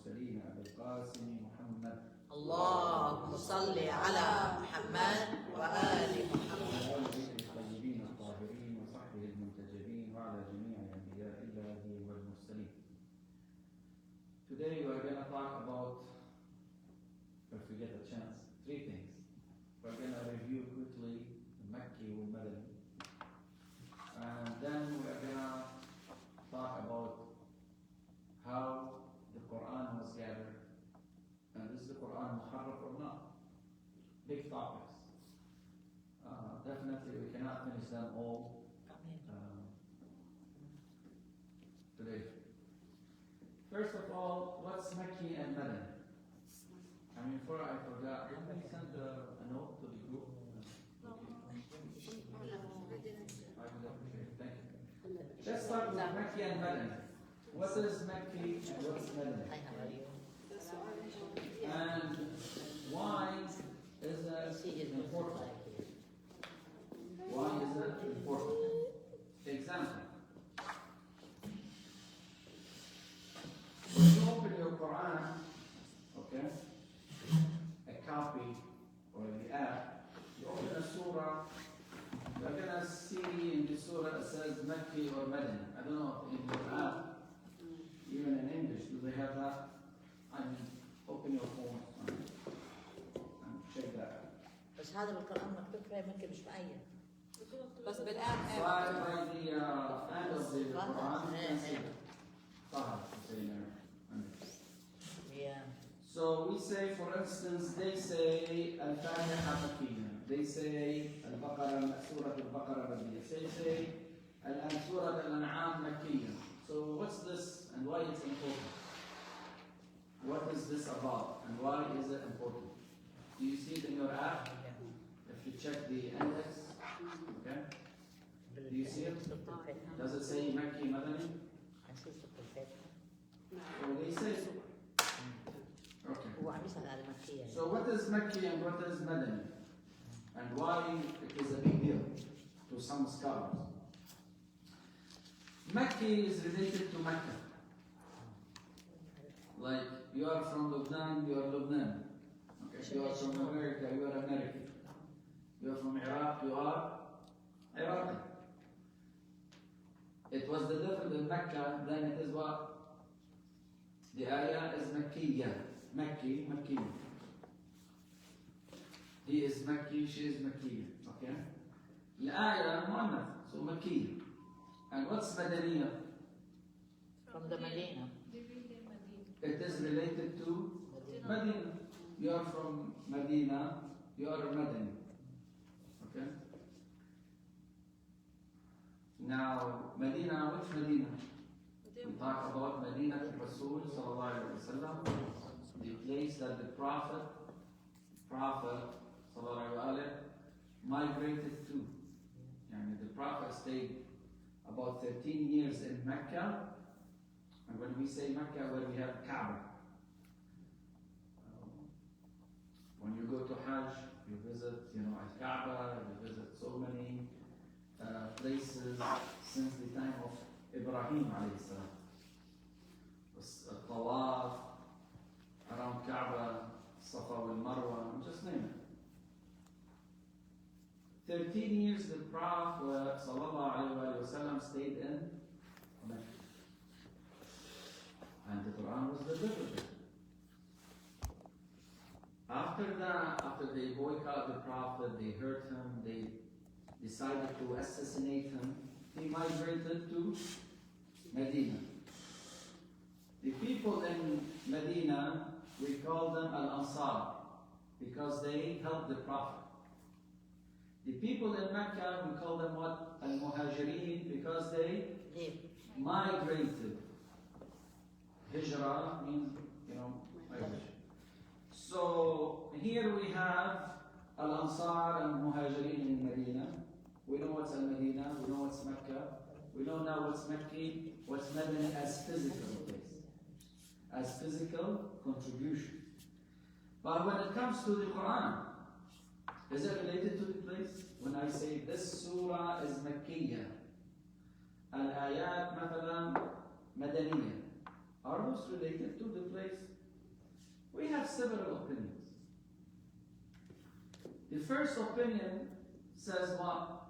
المرسلين أبي القاسم محمد اللهم صل على محمد وآل محمد وعلى آل بيته الطيبين الطاهرين وصحبه المنتجبين وعلى جميع الأنبياء الله والمرسلين. Today we are going to talk about, if we get a chance, three things. We're going to review quickly the Makki wal Madani, and then we're going to talk about how the Quran was gathered, and is the Quran muharraf or not? Big topics. Definitely we cannot finish them all today. First of all, what's Makki and Madani? I mean, before I forgot, did we send a note to the group? I would appreciate it. Thank you. Let's start with Makki and Madani. What is Makki and what's Madani? And why is that important? Why is it important? Example. When you open your Quran, okay, a copy or the app, you open a surah, you're going to see in the surah it says Makki or Madani. I don't know if in your app, even in English, do they have that? I mean, open your phone and check that. بس هذا بالقرآن مكتوب فيها مكي مش معين. بس بالآن By the end of the Quran, you can see Taha, say in Arabic. Yeah. So we say, for instance, they say Al-Fatiha Makkiyya. They say Al-Baqarah, Surah Al-Baqarah Makkiyya. They say Surah Al-An'am Makkiyya. So what's this and why it's important? What is this about and why is it important? Do you see it in your app? If you check the index, okay? Do you see it? Does it say Makki Madani? So they say so. Okay. So what is Makki and what is Madani? And why it is a big deal to some scholars? Makki is related to Mecca. Like you are from Lebanon, you are Lebanon. Okay. You are from America, you are American. You are from Iraq, you are Iraqi. It was the difference in Mecca, then it is what? The ayah is Makkiyya. Makki, Makki. He is Makki, she is Makki. Okay? The ayah mu'annath, so Makki. And what's Madaniyya? From the Medina. It is related to Medina. You are from Medina, you are Madani. Okay? Now, Medina, which Medina? We talk about Medina Rasul sallallahu alaihi wasallam, the place that the Prophet sallallahu alaihi migrated to. And the Prophet stayed about 13 years in Mecca. And when we say Mecca, where we have Kaaba. When you go to Hajj, you visit, Al-Kaaba, you visit so many places since the time of Ibrahim alayhi salam. Tawaf, around Kaaba, Safa wal Marwa, just name it. 13 years the Prophet sallallahu alayhi wa sallam stayed in Mecca. And the Quran was delivered. After that, after they boycotted the Prophet, they hurt him, they decided to assassinate him, he migrated to Medina. The people in Medina, we call them Al-Ansar, because they helped the Prophet. The people in Mecca, we call them what? Al-Muhajirin, because they migrated. Hijrah means, migration. So here we have Al-Ansar and Muhajirin in Medina. We know what's Al-Medina, we know what's Mecca. We know now what's Makki, what's Madani as physical place, as physical contribution. But when it comes to the Quran, is it related to the place? When I say this surah is Makkiyya, Al-Ayat, مثلا, Madaniyya, are those related to the place? have several opinions. The first opinion says what?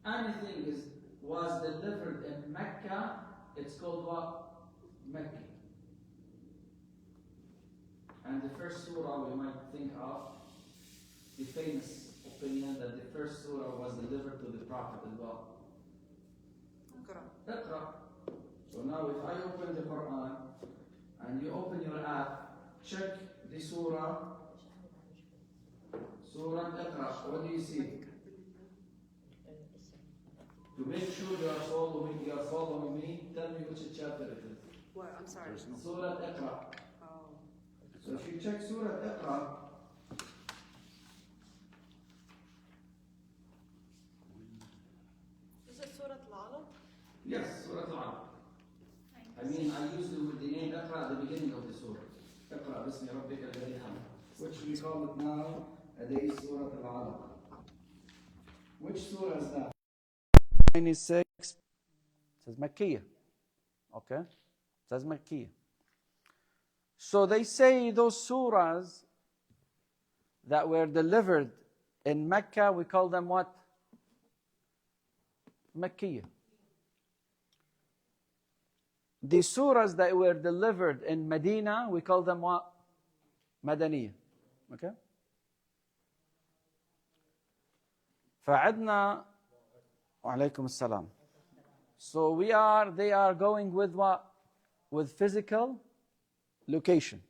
Anything was delivered in Mecca, it's called what? Mecca. And the first surah we might think of, the famous opinion that the first surah was delivered to the Prophet as well. Iqra. So now if I open the Quran and you open your app, check the surah, Surah Iqra. What do you see? To make sure you are following me, tell me which chapter it is. What? I'm sorry. Surah Iqra. Oh. So if you check Surah Iqra, Is it Surah Al-Alaq? yes, Surah Al-Alaq. I mean, I used the name Iqra at the beginning of the surah. Iqra bismi rabbika alladhi khalaq, which we call it now nowadays Surah Al-Alaq. Which surah is that? 96. It says Makkiyah. Okay? It says Makkiyah. So they say those surahs that were delivered in Mecca, we call them what? Makkiyah. The surahs that were delivered in Medina, we call them what? Madaniyah. Okay? فعدنا وعليكم السلام. So they are going with what? With physical location.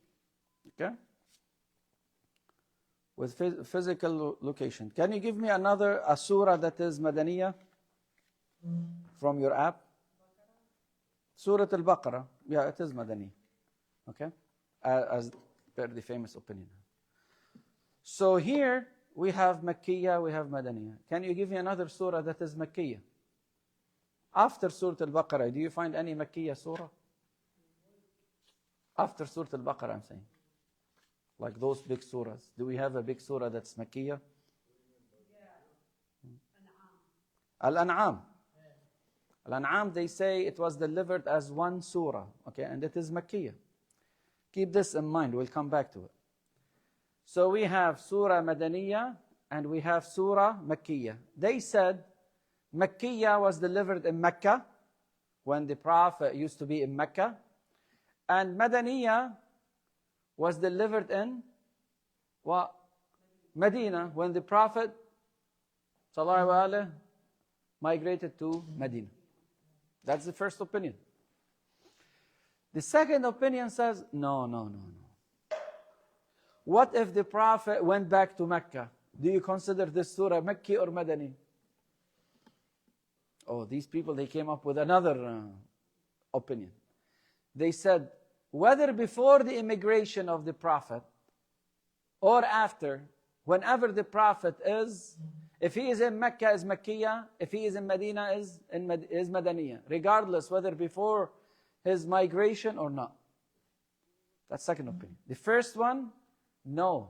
Okay? With physical location. Can you give me a surah that is Madaniyah from your app? Surah Al-Baqarah. Yeah, it is Madani. Okay? As per the famous opinion. So here we have Makkiyah, we have Madaniyah. Can you give me another surah that is Makkiyah? After Surah Al-Baqarah, do you find any Makkiyah surah? After Surah Al-Baqarah, I'm saying. Like those big surahs. Do we have a big surah that's Makkiyah? Al-An'am. Al-An'am, they say it was delivered as one surah. Okay, and it is Makkiyah. Keep this in mind, we'll come back to it. So we have Surah Madaniyah and we have Surah Makkiyah. They said Makkiyah was delivered in Mecca when the Prophet used to be in Mecca, and Madaniyah was delivered in what? Medina when the Prophet sallallahu alaihi wasallam migrated to Medina. That's the first opinion. The second opinion says, no. What if the Prophet went back to Mecca? Do you consider this surah Makki or Madani? Oh, these people, they came up with another opinion. They said, whether before the immigration of the Prophet or after, whenever the Prophet is, if he is in Mecca, is Makkiyah. If he is in Medina, is Madaniyah. Regardless whether before his migration or not. That's second opinion. The first one, no.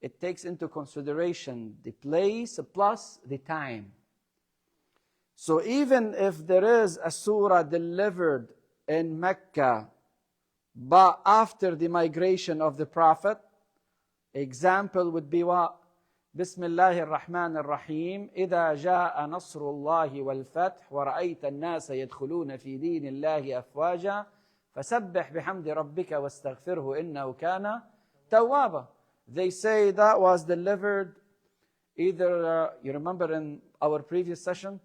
It takes into consideration the place plus the time. So even if there is a surah delivered in Mecca, but after the migration of the Prophet, example would be what? بسم الله الرحمن الرحيم إذا جاء نصر الله والفتح ورأيت الناس يدخلون في دين الله أفواجا فسبح بحمد ربك واستغفره إنه كان توابا. They say that was delivered either, you remember in our previous session,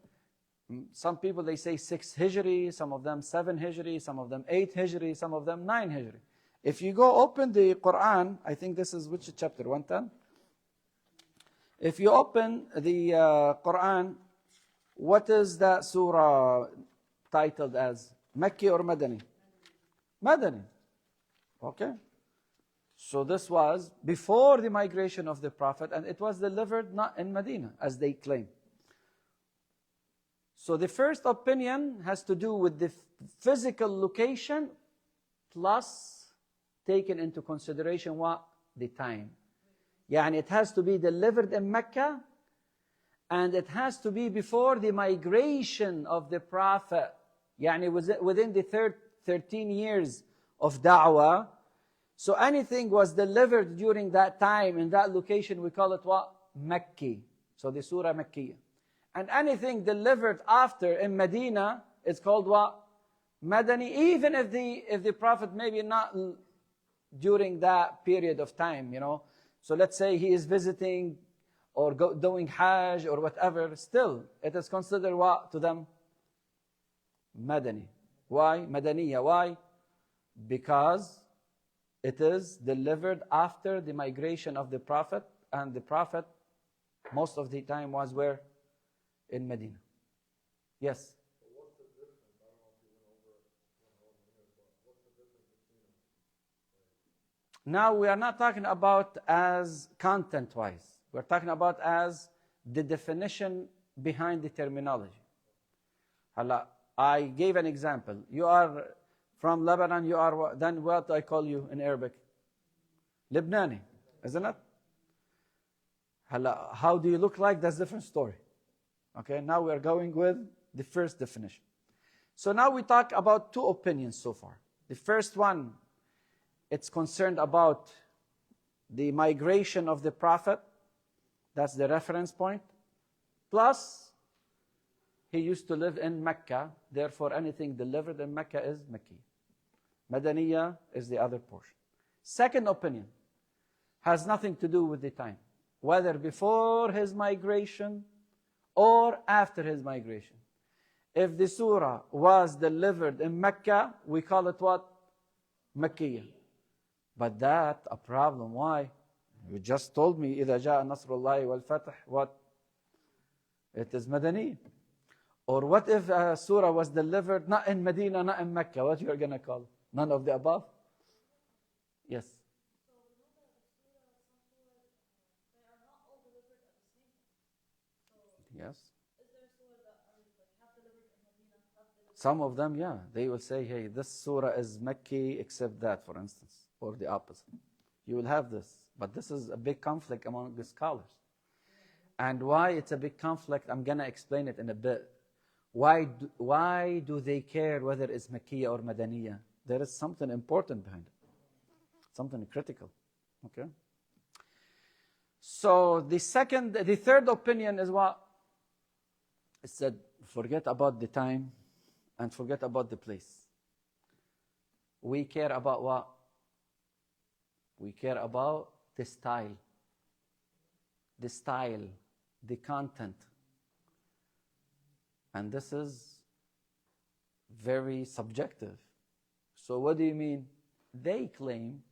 some people they say 6 Hijri, some of them 7 Hijri, some of them 8 Hijri, some of them 9 Hijri. If you go open the Quran, I think this is which chapter, 110? If you open the Quran, what is that surah titled as? Makki or Madani? Madani. Okay. So this was before the migration of the Prophet, and it was delivered not in Medina, as they claim. So the first opinion has to do with the physical location, plus taken into consideration what? The time. Yani it has to be delivered in Mecca, and it has to be before the migration of the Prophet. Yani within the 13 years of da'wah, So anything was delivered during that time in that location, we call it what? Makki. So the surah Makkiyah. And anything delivered after in Medina is called what? Madani, even if the Prophet maybe not during that period of time, you know. So let's say he is visiting or doing Hajj or whatever, still it is considered what to them? Madani. Why? Madaniya. Why? Because it is delivered after the migration of the Prophet, and the Prophet most of the time was where? In Medina. Yes? Now we are not talking about as content-wise. We're talking about as the definition behind the terminology. Hala, I gave an example. You are from Lebanon, you are, then what I call you in Arabic? Lebanese, isn't it? Hala, how do you look like? That's a different story. Okay, now we are going with the first definition. So now we talk about two opinions so far. The first one, it's concerned about the migration of the Prophet. That's the reference point. Plus, he used to live in Mecca. Therefore, anything delivered in Mecca is Makki. Madaniya is the other portion. Second opinion has nothing to do with the time, whether before his migration or after his migration. If the surah was delivered in Mecca, we call it what? Makkiyah. But that's a problem. Why? You just told me, إِذَا جَاءَ نَصْرُ اللَّهِ وَالْفَتْحِ, what? It is Madani. Or what if a surah was delivered not in Medina, not in Mecca? What you are going to call it? None of the above? Yes. Yes. Some of them, yeah. They will say, hey, this surah is Makki except that, for instance. Or the opposite. You will have this. But this is a big conflict among the scholars. And why it's a big conflict, I'm going to explain it in a bit. Why do they care whether it's Makkiyah or Madaniyah? There is something important behind it. Something critical. Okay? So the third opinion is what? It said, forget about the time and forget about the place. We care about what? We care about the style, the content. And this is very subjective. So what do you mean? They claim,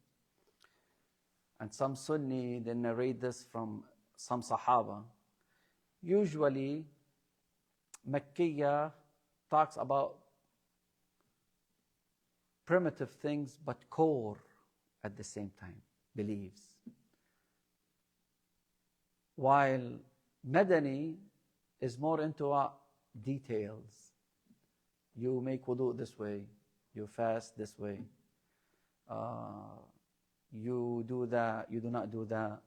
and some Sunni, they narrate this from some Sahaba, usually Makkiyah talks about primitive things but core at the same time, beliefs. While Madani is more into details. You make wudu this way, you fast this way, you do that, you do not do that.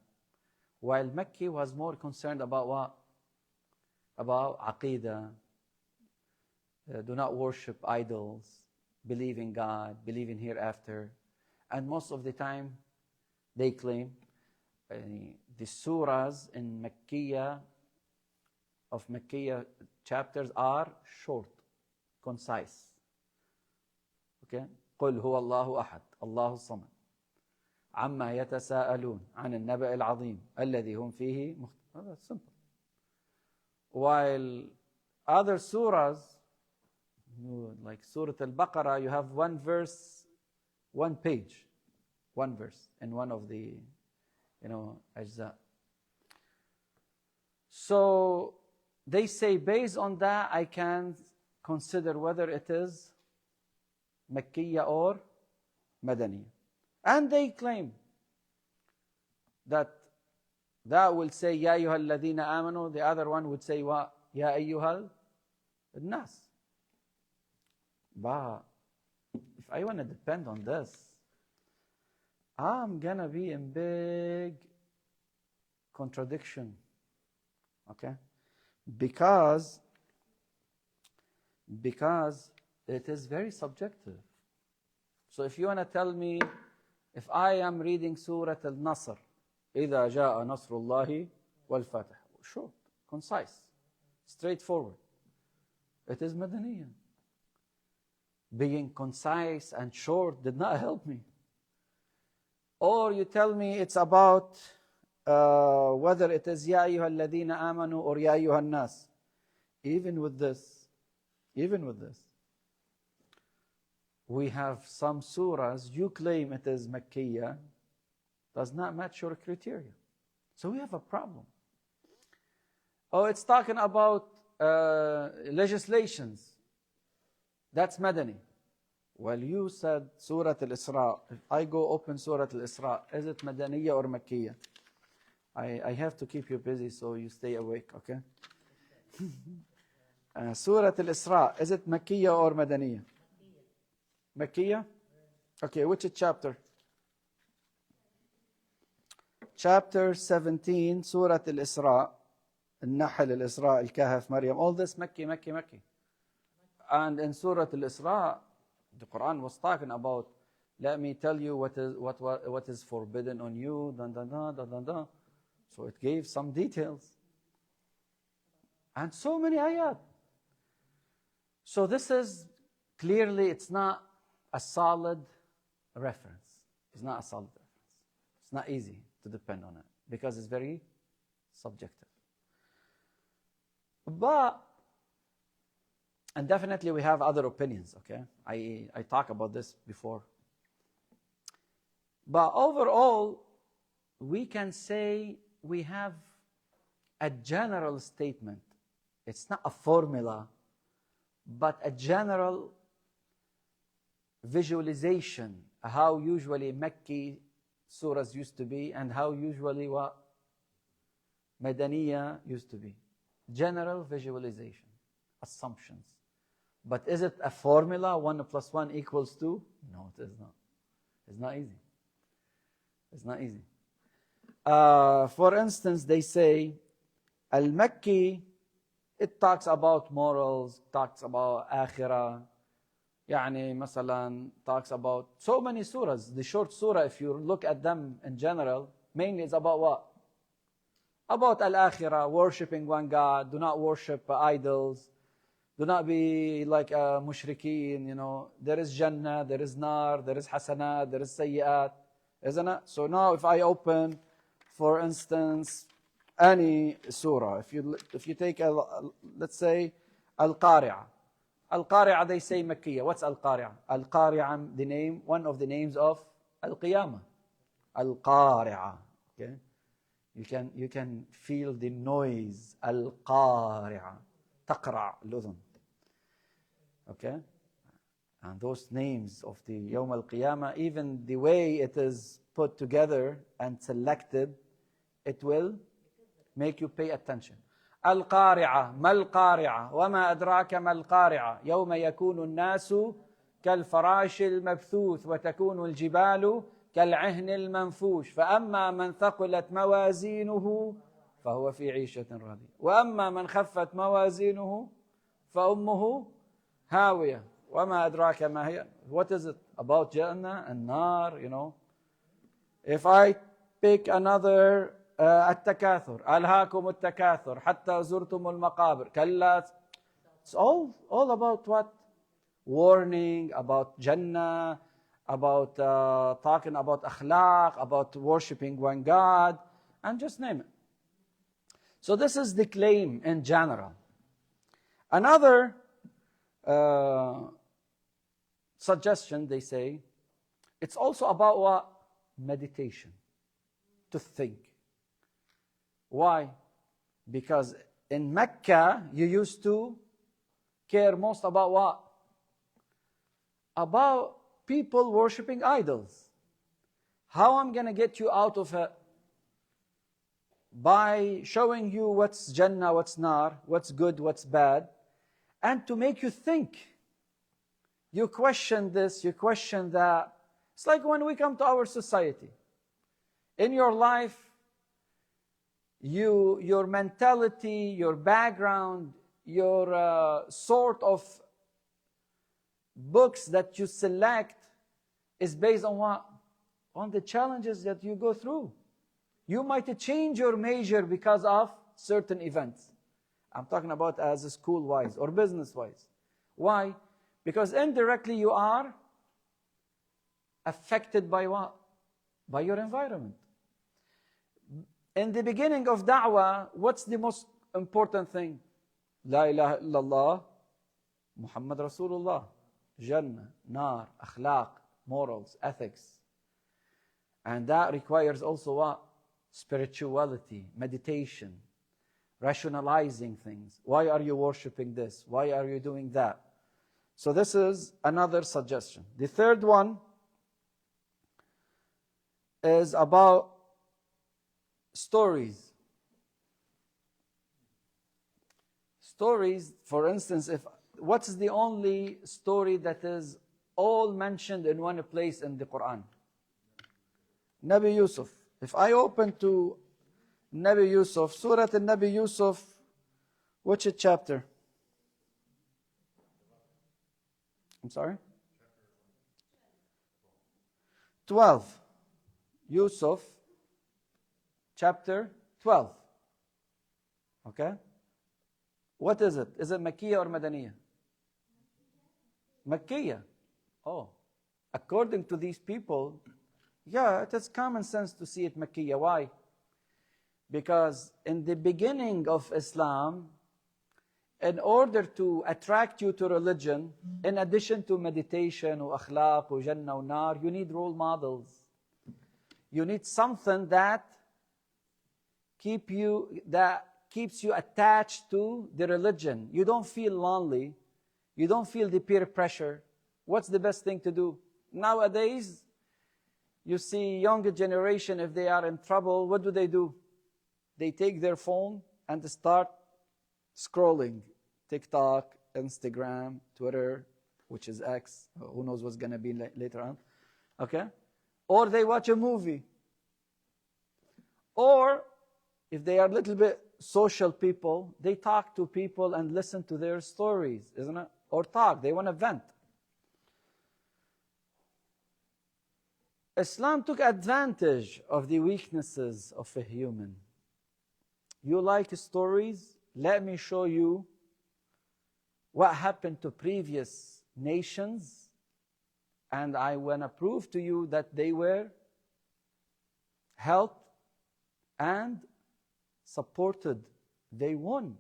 While Makki was more concerned about what? About Aqidah, do not worship idols, believe in God, believe in hereafter. And most of the time, they claim the surahs in Makkiyah, of Makkiyah chapters are short, concise. Okay? قُلْ هُوَ اللَّهُ أَحَدٌ اللَّهُ الصَّمَدُ عَمَّا يَتَسَاءَلُونَ عَنِ النَّبَإِ الْعَظِيمِ الَّذِي هُمْ فِيهِ مُخْتَلِفُونَ. That's simple. While other surahs, like Surah Al-Baqarah, you have one verse, one page, one verse in one of the, ajza. So they say, based on that, I can consider whether it is Makkiyah or Madaniyah. And they claim that will say, Ya ayyuhal ladhina amanu. The other one would say, what? Ya ayyuhal nas. But if I want to depend on this, I'm going to be in big contradiction. Okay? Because it is very subjective. So if you want to tell me If I am reading Surah Al-Nasr, إِذَا جَاءَ نَصْرُ اللَّهِ وَالْفَتْحِ, short, concise, straightforward. It is Madaniyah. Being concise and short did not help me. Or you tell me it's about whether it is يَا أَيُّهَا الَّذِينَ آمَنُوا or يَا أَيُّهَا النَّاسِ. Even with this, we have some surahs, you claim it is Makkiyah, does not match your criteria. So we have a problem. Oh, it's talking about legislations. That's Madani. Well, you said Surah Al-Isra. If I go open Surah Al-Isra, is it Madaniyah or Makkiyah? I have to keep you busy so you stay awake, okay? Surah Al-Isra, is it Makkiyah or Madaniyah? Makkiyah? Okay, which chapter? Chapter 17, Surah Al-Isra, Al-Nahl, Al-Isra, Al-Kahf, Maryam, all this Makki. And in Surah Al-Isra, the Quran was talking about, let me tell you what is forbidden on you, So it gave some details. And so many ayat. So this is, clearly it's not a solid reference. It's not a solid reference. It's not easy to depend on it because it's very subjective. And definitely we have other opinions, okay? I talked about this before. But overall, we can say we have a general statement. It's not a formula, but a general visualization, how usually Makki surahs used to be and how usually what Madaniya used to be. General visualization, assumptions. But is it a formula, 1 + 1 = 2? No, it is not. It's not easy. It's not easy. For instance, they say, Al-Makki, it talks about morals, talks about akhirah, مثلا talks about so many surahs. The short surah, if you look at them in general, mainly it's about what? About al-akhirah, worshipping one God, do not worship idols, do not be like mushrikeen, There is Jannah, there is Nar, there is Hasanat, there is Sayyi'at, isn't it? So now if I open, for instance, any surah, if you take, let's say, Al-Qari'ah. Al-Qari'ah, they say Makkiyah. What's Al-Qari'ah? Al-Qari'ah, one of the names of Al-Qiyamah. Al-Qari'ah, okay? You can feel the noise. Al-Qari'ah. Taqra' al-udhun. Okay? And those names of the Yawm al-Qiyamah, even the way it is put together and selected, it will make you pay attention. القارعة ما القارعة وما أدراك ما القارعة يوم يكون الناس كالفراش المبثوث وتكون الجبال كالعهن المنفوش فأما من ثقلت موازينه فهو في عيشة راضية وأما من خفت موازينه فأمه هاوية وما أدراك ما هي. What is it about Jannah and Nar, If I pick another التكاثر ألهاكم التكاثر حتى زرتم المقابر كلا. It's all about what? Warning, about Jannah, about talking about akhlaq, about worshipping one God, and just name it. So this is the claim in general. Another suggestion, they say, it's also about what? Meditation, to think. Why? Because in Mecca, you used to care most about what? About people worshipping idols. How I'm going to get you out of it? By showing you what's Jannah, what's Nar, what's good, what's bad, and to make you think. You question this, you question that. It's like when we come to our society. In your life, your mentality, your background, your sort of books that you select is based on what? on the challenges that you go through. You might change your major because of certain events. I'm talking about as school-wise or business-wise. Why? Because indirectly you are affected by what? By your environment. In the beginning of da'wah, what's the most important thing? La ilaha illallah, Muhammad Rasulullah, Jannah, Nar, Akhlaq, morals, ethics. And that requires also what? Spirituality, meditation, rationalizing things. Why are you worshiping this? Why are you doing that? So this is another suggestion. The third one is about stories. Stories, for instance, what's the only story that is all mentioned in one place in the Quran? Nabi Yusuf. If I open to Nabi Yusuf, Surah Nabi Yusuf, which chapter? I'm sorry? 12. Yusuf, chapter 12. Okay? What is it? Is it Makkiyah or Madaniyah? Makkiyah. Oh. According to these people, yeah, it is common sense to see it Makkiyah. Why? Because in the beginning of Islam, in order to attract you to religion, in addition to meditation, or akhlaq, or jannah, or nar, you need role models. You need something that keeps you attached to the religion. You don't feel lonely. You don't feel the peer pressure. What's the best thing to do? Nowadays, you see younger generation, if they are in trouble, what do? They take their phone and start scrolling. TikTok, Instagram, Twitter, which is X. Who knows what's going to be later on. Okay? Or they watch a movie. Or, if they are a little bit social people, they talk to people and listen to their stories, isn't it? Or talk. They want to vent. Islam took advantage of the weaknesses of a human. You like stories? Let me show you what happened to previous nations, and I want to prove to you that they were helped and supported. They won.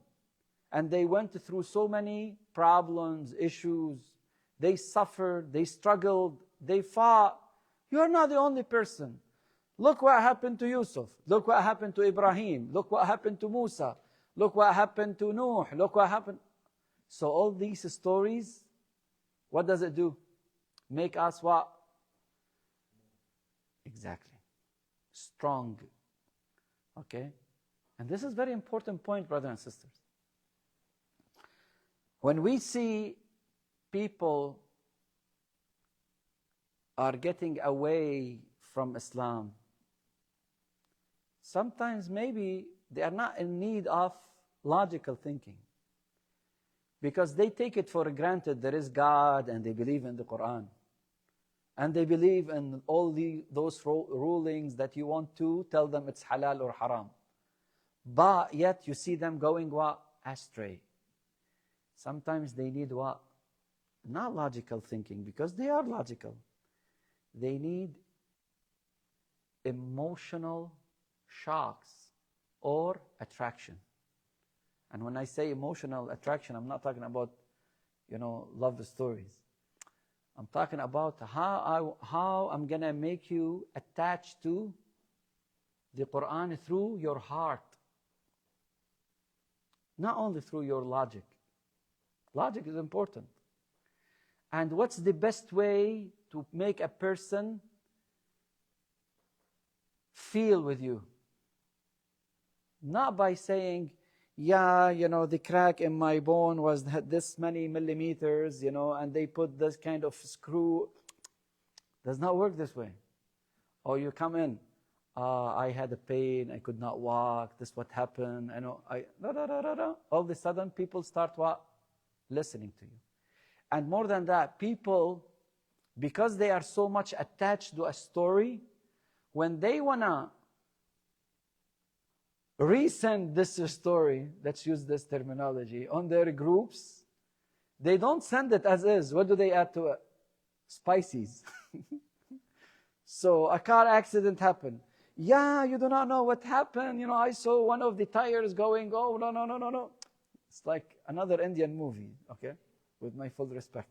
And they went through so many problems, issues. They suffered, they struggled, they fought. You are not the only person. Look what happened to Yusuf. Look what happened to Ibrahim. Look what happened to Musa. Look what happened to Nuh. Look what happened. So all these stories, what does it do? Make us what? Exactly. Strong. Okay? And this is a very important point, brothers and sisters. When we see people are getting away from Islam, sometimes maybe they are not in need of logical thinking, because they take it for granted there is God and they believe in the Quran. And they believe in all those rulings that you want to tell them it's halal or haram. But yet you see them going what? Astray. Sometimes they need what? Not logical thinking, because they are logical. They need emotional shocks or attraction. And when I say emotional attraction, I'm not talking about, love stories. I'm talking about how I'm going to make you attached to the Quran through your heart. Not only through your logic. Logic is important. And what's the best way to make a person feel with you? Not by saying, yeah, the crack in my bone was this many millimeters, and they put this kind of screw. Does not work this way. Or you come in, I had a pain, I could not walk, this what happened, no. All of a sudden, people start what? Listening to you. And more than that, people, because they are so much attached to a story, when they want to resend this story, let's use this terminology, on their groups, they don't send it as is. What do they add to it? Spices. So a car accident happened. Yeah, you do not know what happened. You know, I saw one of the tires going, oh, no, no, no, no, no. It's like another Indian movie, okay? With my full respect.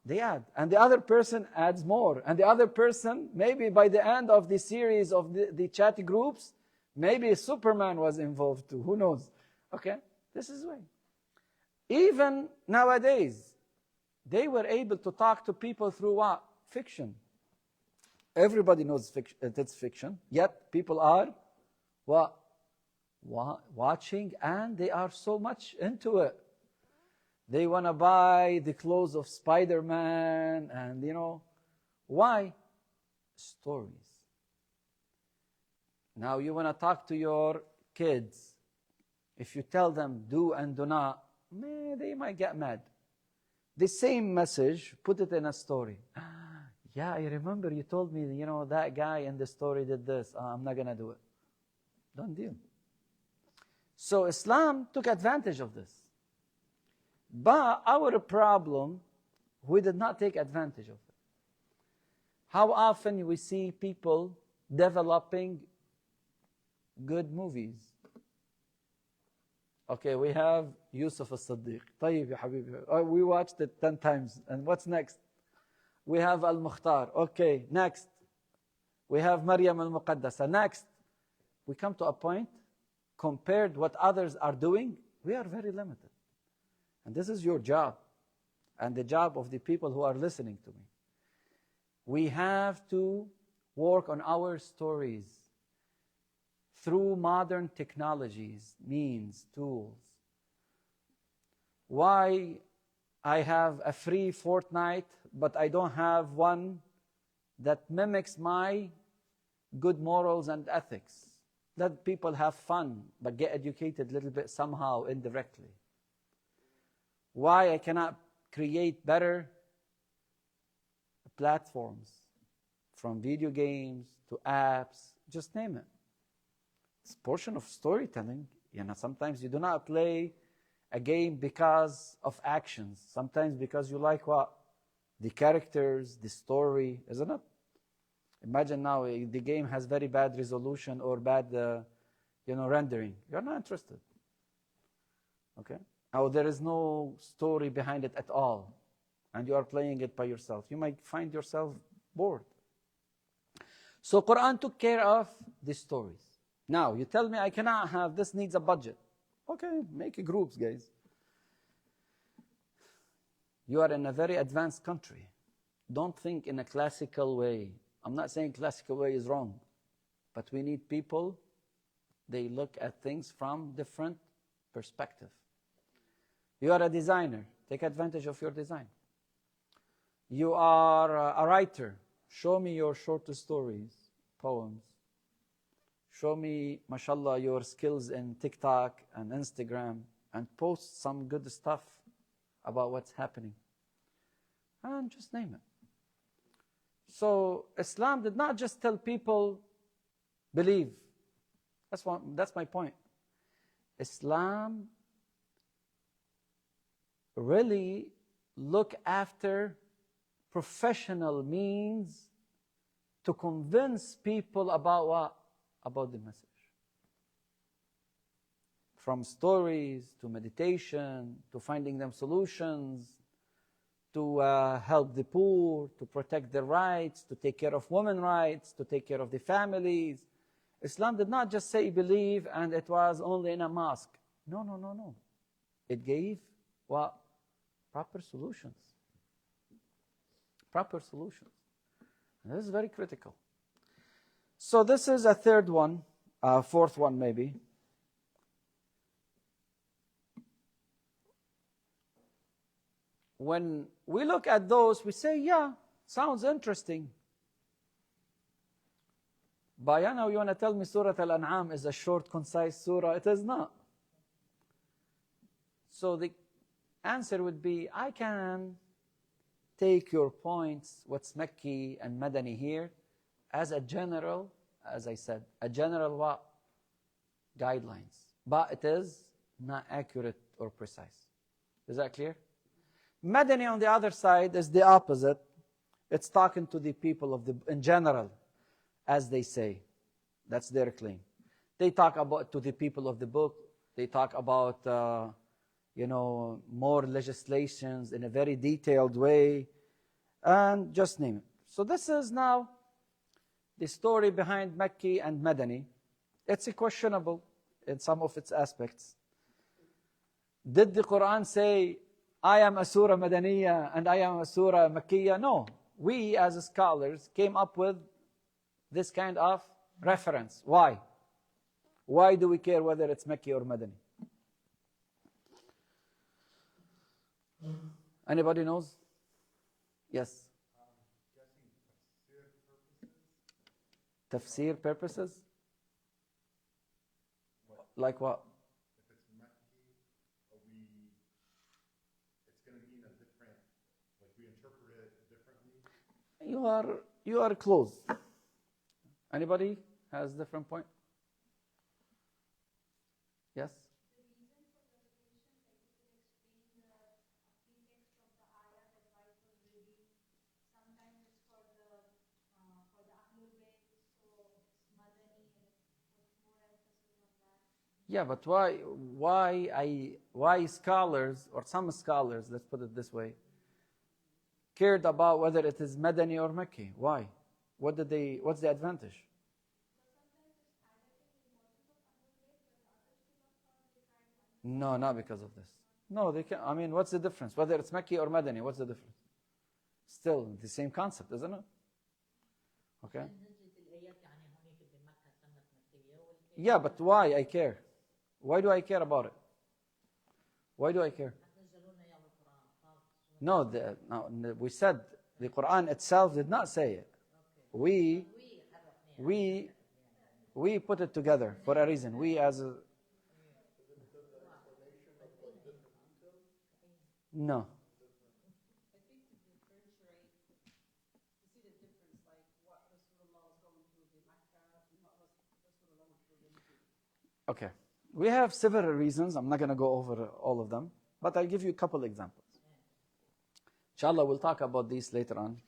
They add. And the other person adds more. And the other person, maybe by the end of the series of the chat groups, maybe Superman was involved too. Who knows? Okay? This is way. Even nowadays, they were able to talk to people through what? Fiction. Everybody knows it's fiction, yet people are what? Watching, and they are so much into it. They want to buy the clothes of Spider-Man, and you know, why? Stories. Now you want to talk to your kids. If you tell them do and do not, they might get mad. The same message, put it in a story. Yeah, I remember you told me, you know, that guy in the story did this. I'm not going to do it. Done deal. So Islam took advantage of this. But our problem, we did not take advantage of it. How often we see people developing good movies? Okay, we have Yusuf al-Siddiq. طيب يا حبيبي. We watched it 10 times. And what's next? We have Al-Mukhtar. Okay, next. We have Maryam al-Muqaddasa. Next. We come to a point, compared what others are doing, we are very limited. And this is your job, and the job of the people who are listening to me. We have to work on our stories through modern technologies, means, tools. Why I have a free Fortnite, but I don't have one that mimics my good morals and ethics? Let people have fun, but get educated a little bit somehow, indirectly. Why I cannot create better platforms, from video games to apps, just name it. It's a portion of storytelling. You know, sometimes you do not play a game because of actions. Sometimes because you like what? The characters, the story, isn't it? Imagine now the game has very bad resolution or bad, rendering. You're not interested. Okay? Or there is no story behind it at all, and you are playing it by yourself. You might find yourself bored. So Quran took care of the stories. Now, you tell me I cannot have, this needs a budget. Okay, make groups, guys. You are in a very advanced country. Don't think in a classical way. I'm not saying classical way is wrong, but we need people, they look at things from different perspective. You are a designer. Take advantage of your design. You are a writer. Show me your short stories, poems. Show me, mashallah, your skills in TikTok and Instagram, and post some good stuff about what's happening. And just name it. So Islam did not just tell people, believe. That's my point. Islam really look after professional means to convince people about what? About the message. From stories to meditation to finding them solutions, to help the poor, to protect their rights, to take care of women's rights, to take care of the families. Islam did not just say believe and it was only in a mosque. No, no, no, no. It gave what? Proper solutions. Proper solutions. And this is very critical. So this is a third one, fourth one maybe. When we look at those, we say, yeah, sounds interesting. But you know, you want to tell me Surah Al-An'am is a short, concise surah? It is not. So the answer would be, I can take your points, what's Makki and Madani here, as a general, as I said, a general what? Guidelines. But it is not accurate or precise. Is that clear? Madani, on the other side, is the opposite. It's talking to the people of the, in general, as they say. That's their claim. They talk about to the people of the book. They talk about, more legislations in a very detailed way, and just name it. So this is now the story behind Makki and Madani. It's questionable in some of its aspects. Did the Quran say, I am a surah Madaniya and I am a surah Makkiya? No. We as scholars came up with this kind of reference. Why? Why do we care whether it's Makki or Madani? Anybody knows? Yes. Tafsir purposes? Like what? If it's Makki, it's going to mean a different, like we interpret it differently. You are close. Anybody has a different point? Yes? The reason for revelation, like you could explain the pretext of the ayah that why it was revealed. Sometimes it's for the Ahlul Bayt, so it's Madani and it puts more emphasis on that. Yeah, but why scholars, or some scholars, let's put it this way, cared about whether it is Madani or Makki? Why? What's the advantage? No, not because of this. No, they can. I mean, what's the difference? Whether it's Makki or Madani, what's the difference? Still the same concept, isn't it? Okay. Yeah, but why I care? Why do I care about it? Why do I care? No, we said the Quran itself did not say it. We put it together for a reason. We as a... No. I think to differentiate, to see the difference, like what Rasulullah was going through in Makkah and what Rasulullah went through in Medina. Okay. We have several reasons. I'm not going to go over all of them, but I'll give you a couple examples. Inshallah, we'll talk about these later on.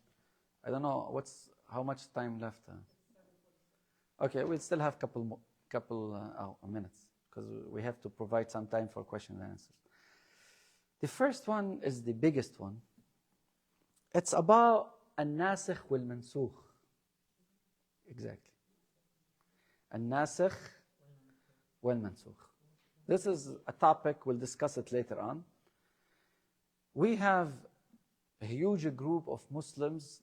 I don't know how much time left. Okay, we'll still have couple minutes because we have to provide some time for questions and answers. The first one is the biggest one. It's about al-nasikh wal-mansukh. Exactly. Al-nasikh wal-mansukh. This is a topic, we'll discuss it later on. We have a huge group of Muslims,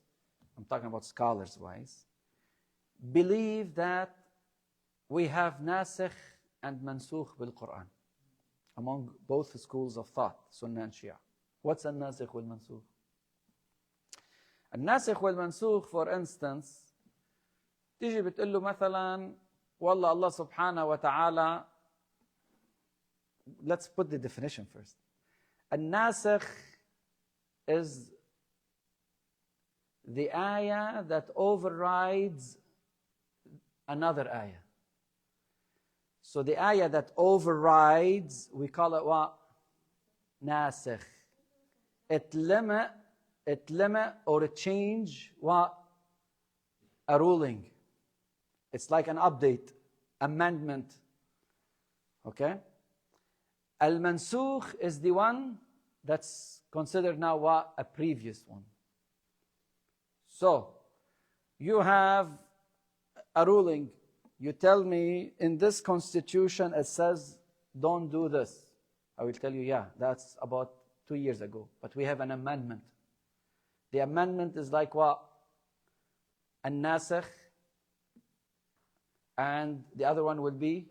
I'm talking about scholars-wise, believe that we have nasikh and mansukh bil-Quran among both schools of thought, Sunnah and Shia. What's al-nasikh wal-mansukh? Al-nasikh wal-mansukh, for instance, تيجي بتقول له مثلا والله Allah subhanahu wa ta'ala, let's put the definition first. Al-nasikh is the ayah that overrides another ayah. So the ayah that overrides, we call it what? Nasikh. It limit or it change what? A ruling. It's like an update, amendment. Okay? Al-mansukh is the one that's considered now what? A previous one. So, you have a ruling. You tell me, in this constitution it says, don't do this. I will tell you, yeah, that's about 2 years ago. But we have an amendment. The amendment is like what? Al-nasikh. And the other one will be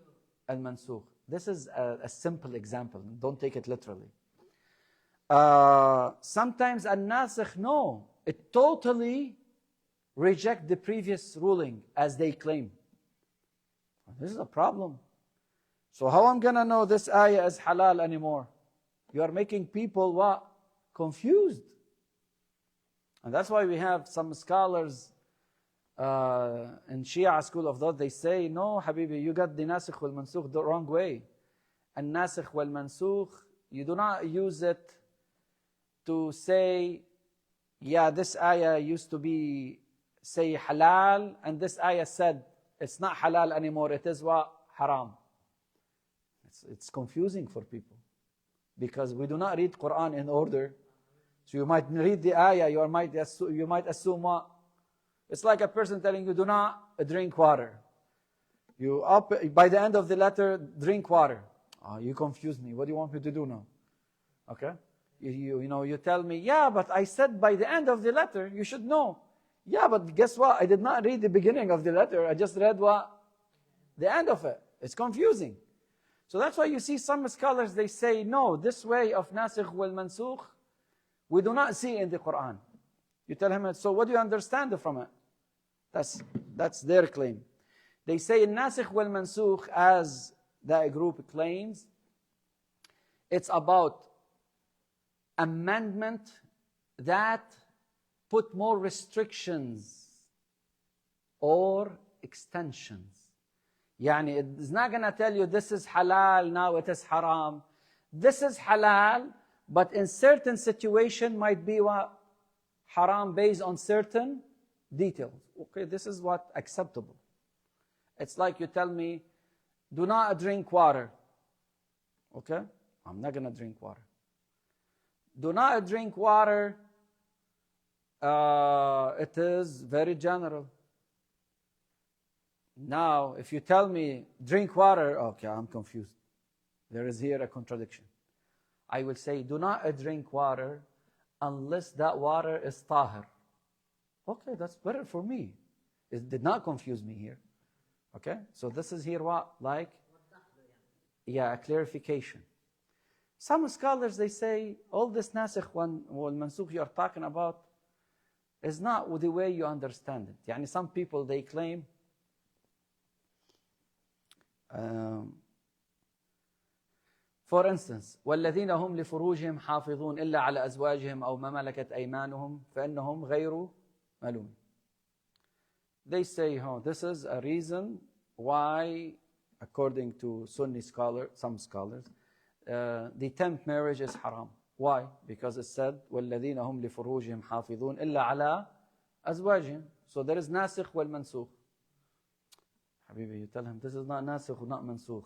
al-mansukh. This is a simple example. Don't take it literally. Sometimes al-nasikh, no. It totally reject the previous ruling as they claim. This is a problem. So how I'm going to know this ayah is halal anymore? You are making people what? Confused. And that's why we have some scholars in Shia school of thought, they say, no, Habibi, you got the nasikh wal mansukh the wrong way. And nasikh wal mansukh, you do not use it to say, yeah, this ayah used to be, say, halal, and this ayah said, it's not halal anymore, it is what? Haram. It's confusing for people. Because we do not read Quran in order. So you might read the ayah, you might assume what? It's like a person telling you, do not drink water. By the end of the letter, drink water. Oh, you confuse me. What do you want me to do now? Okay? You tell me, yeah, but I said by the end of the letter, you should know. Yeah, but guess what? I did not read the beginning of the letter. I just read what? The end of it. It's confusing. So that's why you see some scholars, they say, no, this way of nasikh wal mansukh, we do not see in the Quran. You tell him, so what do you understand from it? That's their claim. They say in nasikh wal mansukh, as that group claims, it's about amendment that put more restrictions or extensions. Yani, it's not going to tell you this is halal, now it is haram. This is halal, but in certain situation might be what? Haram based on certain details. Okay, this is what acceptable. It's like you tell me, do not drink water. Okay? I'm not going to drink water. Do not drink water. It is very general. Now, if you tell me, drink water, okay, I'm confused. There is here a contradiction. I will say, do not drink water unless that water is tahir. Okay, that's better for me. It did not confuse me here. Okay, so this is here what? Like, yeah, a clarification. Some scholars, they say, all this nasikh wal mansukh you're talking about is not the way you understand it. Yani some people, they claim, for instance, وَالَّذِينَ هُمْ لِفُرُوجِهِمْ حَافِظُونَ إِلَّا عَلَى أَزْوَاجِهِمْ أَوْ مَا مَلَكَتْ أَيْمَانُهُمْ فَإِنَّهُمْ غَيْرُ مَلُومٍ. They say, this is a reason why, according to Sunni scholars, some scholars, the 10th marriage is haram. Why? Because it said, وَالَّذِينَ هُمْ لِفُرُوجِهِمْ حَافِظُونَ إِلَّا عَلَى أَزْوَاجِهِمْ. So there is nasikh wal mansukh. Habibi, you tell him, this is not nasikh, not mansukh.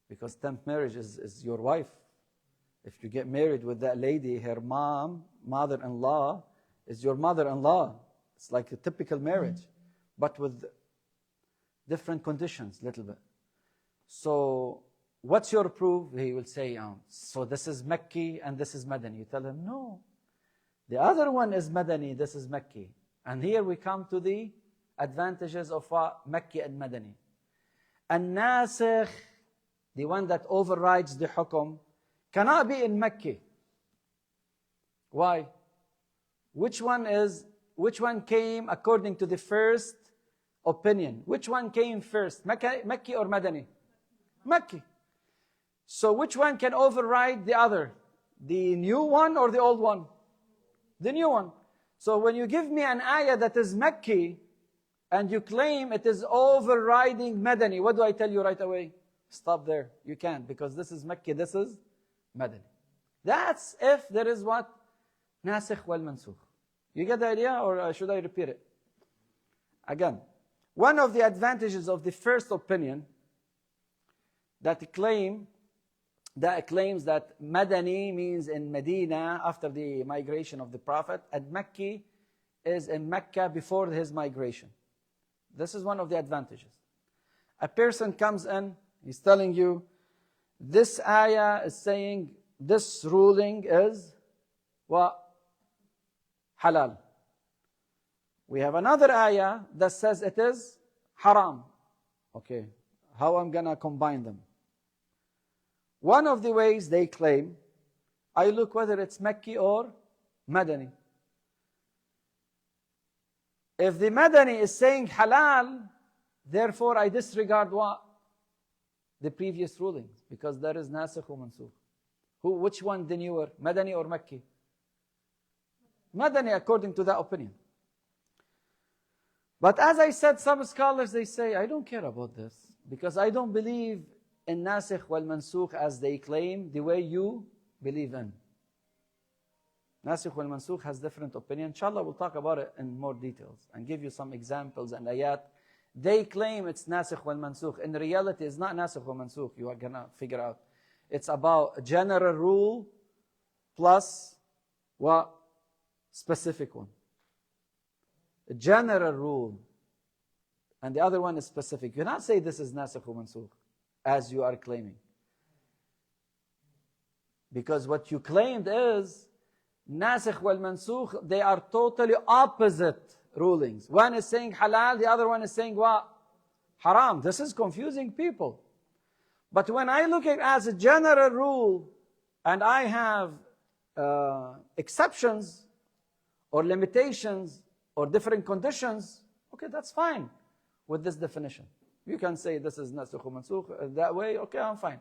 Because 10th marriage is your wife. If you get married with that lady, her mother-in-law, is your mother-in-law. It's like a typical marriage, but with different conditions, little bit. So, what's your proof? He will say, so this is Makki and this is Madani. You tell him, no. The other one is Madani, this is Makki. And here we come to the advantages of Makki and Madani. And Nasikh, the one that overrides the hukum, cannot be in Makki. Why? Which one came according to the first opinion? Which one came first? Makki or Madani? Makki. So which one can override the other? The new one or the old one? The new one. So when you give me an ayah that is Makki, and you claim it is overriding Madani, what do I tell you right away? Stop there. You can't, because this is Makki, this is Madani. That's if there is what? Nasikh wal mansukh. You get the idea, or should I repeat it? Again, one of the advantages of the first opinion that claims that Madani means in Medina after the migration of the Prophet, and Makki is in Mecca before his migration. This is one of the advantages. A person comes in, he's telling you, this ayah is saying this ruling is what? Halal. We have another ayah that says it is haram. Okay, how I'm going to combine them? One of the ways they claim, I look whether it's Makki or Madani. If the Madani is saying halal, therefore I disregard what? The previous rulings, because there is nasikh or mansukh. Which one the newer, Madani or Makki? Madani, according to that opinion. But as I said, some scholars, they say, I don't care about this, because I don't believe in nasikh wal mansukh as they claim, the way you believe in. Nasikh wal mansukh has different opinion. Inshallah, we'll talk about it in more details and give you some examples and ayat. They claim it's nasikh wal mansukh. In reality, it's not nasikh wal mansukh. You are going to figure out. It's about a general rule plus what? Specific one. A general rule. And the other one is specific. You cannot say this is nasikh wal mansukh as you are claiming. Because what you claimed is nasikh wal mansukh, they are totally opposite rulings. One is saying halal, the other one is saying what? Haram. This is confusing people. But when I look at it as a general rule, and I have exceptions or limitations or different conditions, okay, that's fine with this definition. You can say this is nasikh wal mansukh that way, okay, I'm fine.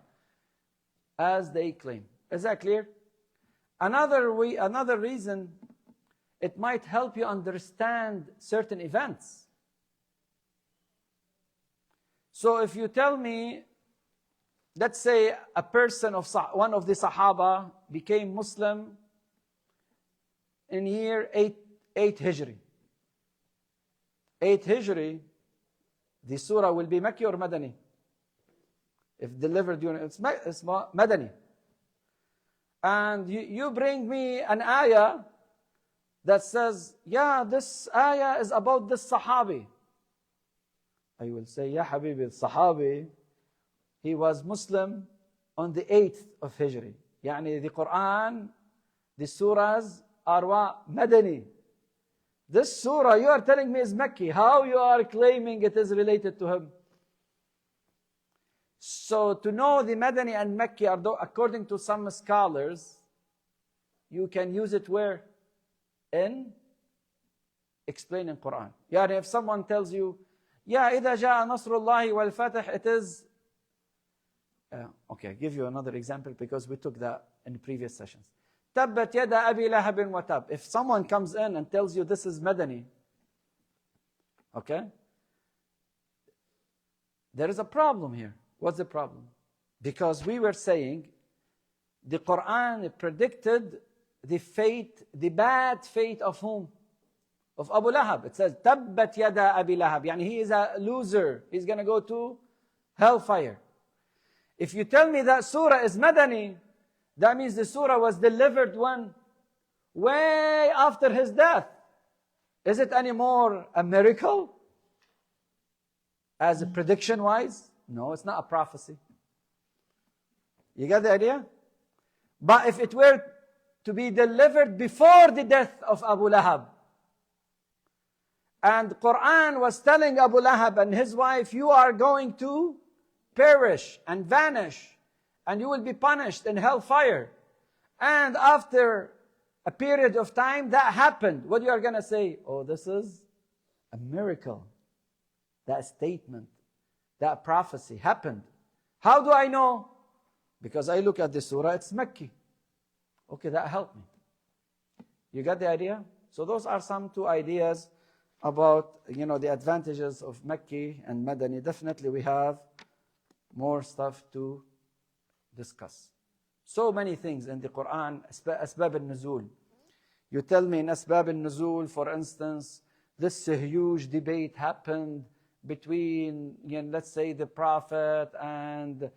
As they claim. Is that clear? Another reason, it might help you understand certain events. So if you tell me, let's say a person of one of the Sahaba became Muslim in year 8 Hijri. 8 Hijri, the surah will be Makki or Madani? If delivered during, it's Madani. And you bring me an ayah that says, yeah, this ayah is about this Sahabi. I will say, yeah, Habibi, Sahabi, he was Muslim on the 8th of Hijri. Yani the Quran, the surahs are what? Madani. This surah you are telling me is Makki. How you are claiming it is related to him? So to know the Madani and Makki, according to some scholars, you can use it where? In explaining Quran. Yani if someone tells you, yeah, إِذَا جَاءَ نَصْرُ اللَّهِ وَالْفَتْحِ, it is... okay, I'll give you another example because we took that in previous sessions. تَبَّتْ يَدَ أَبِي لَهَبٍ وَتَبْ. If someone comes in and tells you this is Madani, okay? There is a problem here. What's the problem? Because we were saying the Quran predicted the fate, the bad fate of whom? Of Abu Lahab. It says, Tabbat yada Abi Lahab. Yani he is a loser. He's going to go to hellfire. If you tell me that surah is Madani, that means the surah was delivered when? Way after his death. Is it anymore a miracle? As a prediction-wise? No, it's not a prophecy. You get the idea? But if it were to be delivered before the death of Abu Lahab, and Quran was telling Abu Lahab and his wife, you are going to perish and vanish, and you will be punished in hellfire. And after a period of time, that happened. What you are going to say? Oh, this is a miracle. That statement, that prophecy happened. How do I know? Because I look at the surah, it's Makki. Okay, that helped me. You got the idea? So those are some two ideas about, the advantages of Makki and Madani. Definitely we have more stuff to discuss. So many things in the Quran, Asbab al-Nuzul. You tell me in Asbab al-Nuzul, for instance, this huge debate happened between, let's say, the Prophet and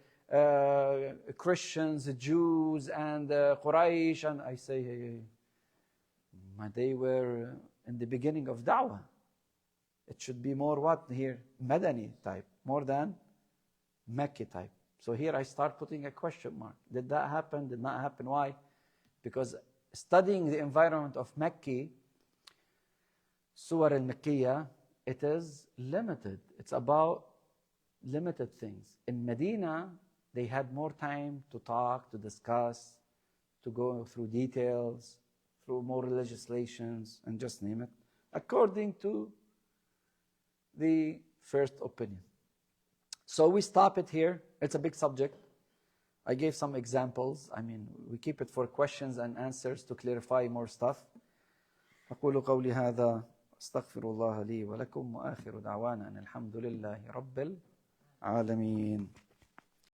Christians, Jews, and Quraysh. And I say, they were in the beginning of Da'wah. It should be more what here? Madani type, more than Makki type. So here I start putting a question mark. Did that happen? Did not happen? Why? Because studying the environment of Makki, Surah al-Makkiyah, it is limited. It's about limited things. In Medina, they had more time to talk, to discuss, to go through details, through more legislations, and just name it, according to the first opinion. So we stop it here. It's a big subject. I gave some examples. We keep it for questions and answers to clarify more stuff. أقول قولي هذا أستغفر الله لي ولكم وآخر دعوانا أن الحمد لله رب العالمين.